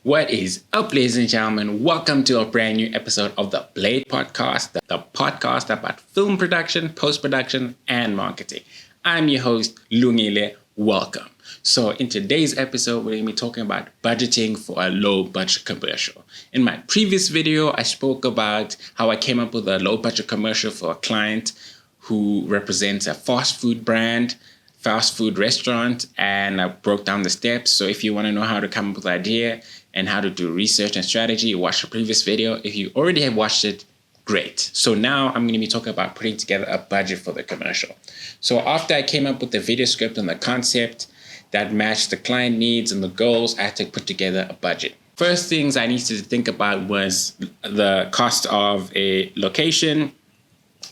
What is up, ladies and gentlemen? Welcome to a brand new episode of the Blade Podcast, the podcast about film production, post-production, and marketing. I'm your host, Lungile. Welcome. So in today's episode, we're going to be talking about budgeting for a low-budget commercial. In my previous video, I spoke about how I came up with a low-budget commercial for a client who represents a fast food brand, fast food restaurant, and I broke down the steps. So if you want to know how to come up with an idea and how to do research and strategy, watch the previous video. If you already have watched it, great. So now I'm going to be talking about putting together a budget for the commercial. So after I came up with the video script and the concept that matched the client needs and the goals, I had to put together a budget. First things I needed to think about was the cost of a location.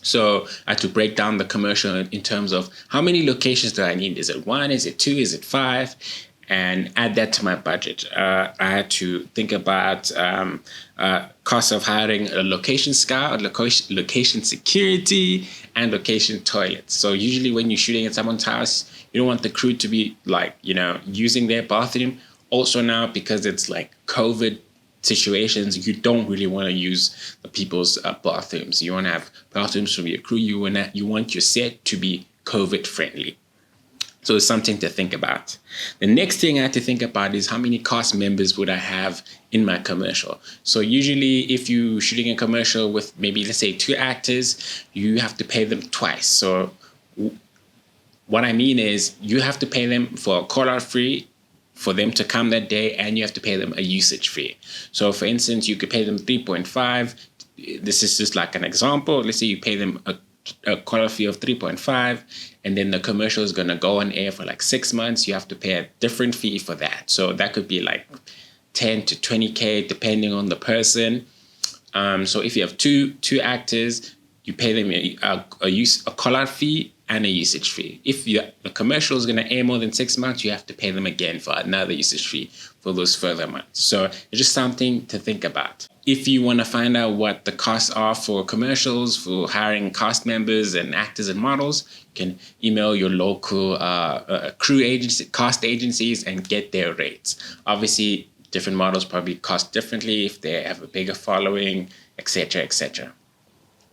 So I had to break down the commercial in terms of how many locations do I need? Is it 1? Is it 2? Is it 5? And add that to my budget. I had to think about cost of hiring a location scout, location security, and location toilets. So usually when you're shooting at someone's house, you don't want the crew to be using their bathroom. Also now, because it's like COVID situations, you don't really want to use the people's bathrooms. You want to have bathrooms from your crew. You want your set to be COVID friendly. So it's something to think about. The next thing I had to think about is how many cast members would I have in my commercial. So usually if you're shooting a commercial with maybe, let's say, 2 actors, you have to pay them twice. So what I mean is you have to pay them for a call-out fee for them to come that day, and you have to pay them a usage fee. So for instance, you could pay them 3.5. This is just like an example. Let's say you pay them a call-out fee of 3.5, and then the commercial is going to go on air for like 6 months. You have to pay a different fee for that. So that could be like 10 to 20K depending on the person. So if you have two actors, you pay them a call-out fee and a usage fee. If the commercial is going to air more than 6 months, you have to pay them again for another usage fee for those further months. So it's just something to think about. If you want to find out what the costs are for commercials, for hiring cast members and actors and models, you can email your local crew agency, cast agencies, and get their rates. Obviously, different models probably cost differently if they have a bigger following, etc., etc.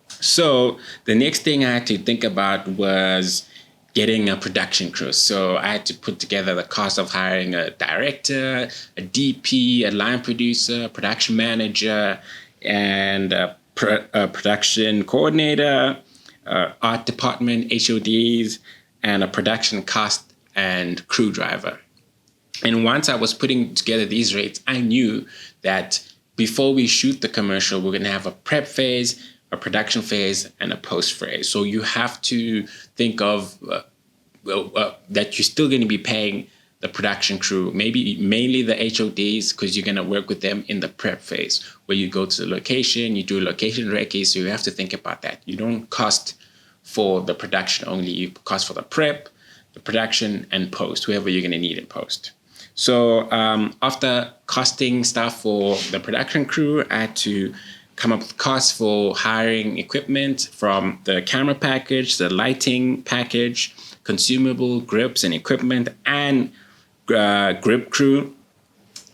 So the next thing I had to think about was getting a production crew. So I had to put together the cost of hiring a director, a DP, a line producer, a production manager, and a production coordinator, art department, HODs, and a production cast and crew driver. And once I was putting together these rates, I knew that before we shoot the commercial, we're going to have a prep phase, a production phase, and a post phase. So you have to think of that you're still going to be paying the production crew, maybe mainly the HODs, because you're going to work with them in the prep phase where you go to the location, you do location recce. So you have to think about that. You don't cost for the production only, you cost for the prep, the production, and post, whoever you're going to need in post. So after costing stuff for the production crew, I had to come up with costs for hiring equipment from the camera package, the lighting package, consumable grips and equipment, and grip crew.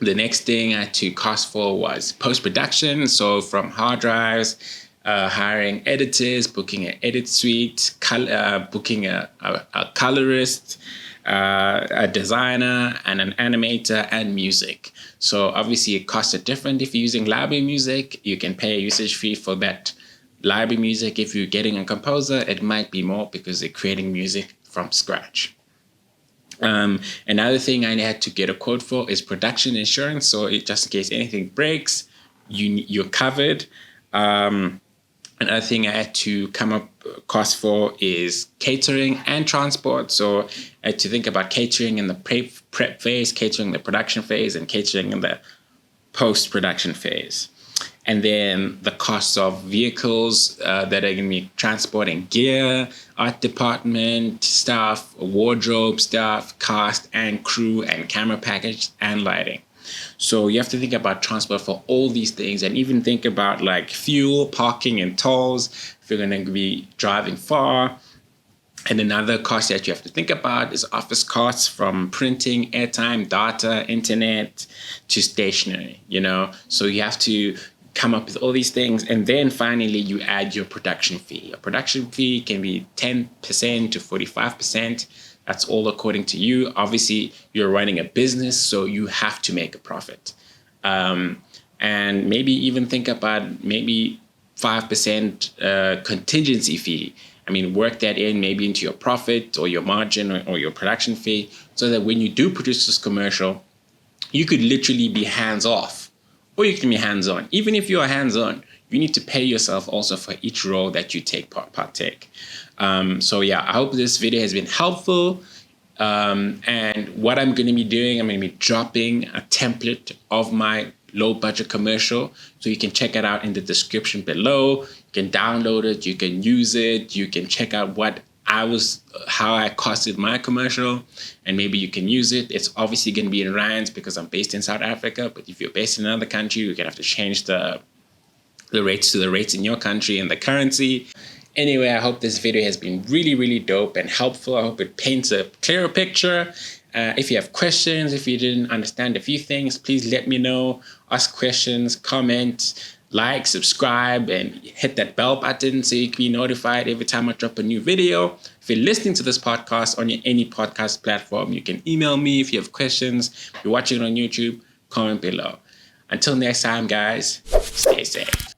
The next thing I had to cost for was post-production. So from hard drives, hiring editors, booking an edit suite, booking a colorist, a designer, and an animator, and music. So obviously it costs it different. If you're using library music, you can pay a usage fee for that library music. If you're getting a composer, it might be more because they're creating music from scratch. Another thing I had to get a quote for is production insurance. So just in case anything breaks, you're covered. Another thing I had to come up cost for is catering and transport. So I had to think about catering in the prep phase, catering in the production phase, and catering in the post-production phase. And then the costs of vehicles that are going to be transporting gear, art department staff, wardrobe staff, cast and crew, and camera package and lighting. So you have to think about transport for all these things, and even think about like fuel, parking, and tolls if you're going to be driving far. And another cost that you have to think about is office costs, from printing, airtime, data, internet, to stationery, So you have to come up with all these things. And then finally, you add your production fee. Your production fee can be 10% to 45%. That's all according to you. Obviously, you're running a business, so you have to make a profit. And maybe even think about maybe 5% contingency fee. Work that in maybe into your profit or your margin or your production fee, so that when you do produce this commercial, you could literally be hands off, or you can be hands on. Even if you are hands on, you need to pay yourself also for each role that you partake. I hope this video has been helpful. And what I'm going to be doing, I'm going to be dropping a template of my low budget commercial, so you can check it out in the description below. You can download it, you can use it, you can check out how I costed my commercial, and maybe you can use it. It's obviously going to be in rands because I'm based in South Africa, but if you're based in another country, you're going to have to change the rates to the rates in your country and the currency. Anyway, I hope this video has been really, really dope and helpful. I hope it paints a clearer picture. If you have questions, if you didn't understand a few things, please let me know. Ask questions, comment, like, subscribe, and hit that bell button so you can be notified every time I drop a new video. If you're listening to this podcast on any podcast platform, you can email me if you have questions. If you're watching it on YouTube, comment below. Until next time, guys, stay safe.